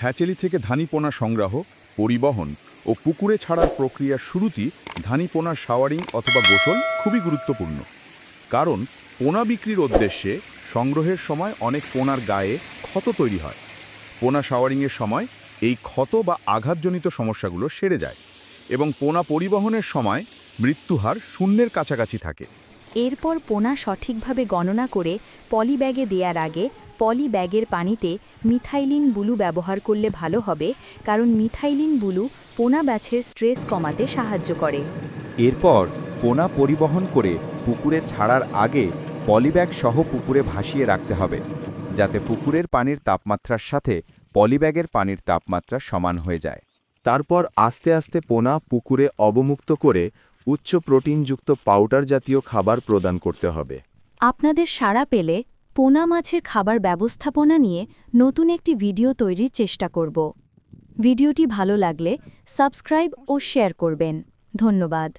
হ্যাচেলি থেকে ধানি পোনা সংগ্রহ, পরিবহন ও পুকুরে ছাড়ার প্রক্রিয়ার শুরুতেই ধানি পোনার শাওয়ারিং অথবা গোসল খুবই গুরুত্বপূর্ণ। কারণ পোনা বিক্রির উদ্দেশ্যে সংগ্রহের সময় অনেক পোনার গায়ে ক্ষত তৈরি হয়। পোনা শাওয়ারিংয়ের সময় এই ক্ষত বা আঘাতজনিত সমস্যাগুলো সেরে যায় এবং পোনা পরিবহনের সময় মৃত্যুহার শূন্যের কাছাকাছি থাকে। এরপর পোনা সঠিকভাবে গণনা করে পলিব্যাগে দেওয়ার আগে পলিব্যাগের পানিতে মিথাইলিন ব্লু ব্যবহার করলে ভালো হবে, কারণ মিথাইলিন ব্লু পোনা ব্যাচের স্ট্রেস কমাতে সাহায্য করে। এরপর পোনা পরিবহন করে পুকুরে ছাড়ার আগে পলিব্যাগ সহ পুকুরে ভাসিয়ে রাখতে হবে, যাতে পুকুরের পানির তাপমাত্রার সাথে পলিব্যাগের পানির তাপমাত্রা সমান হয়ে যায়। তারপর আস্তে আস্তে পোনা পুকুরে অবমুক্ত করে উচ্চ প্রোটিনযুক্ত পাউডার জাতীয় খাবার প্রদান করতে হবে। আপনাদের সাড়া পেলে পোনা মাছের খাবার ব্যবস্থাপনা নিয়ে নতুন একটি ভিডিও তৈরির চেষ্টা করব। ভিডিওটি ভালো লাগলে সাবস্ক্রাইব ও শেয়ার করবেন। ধন্যবাদ।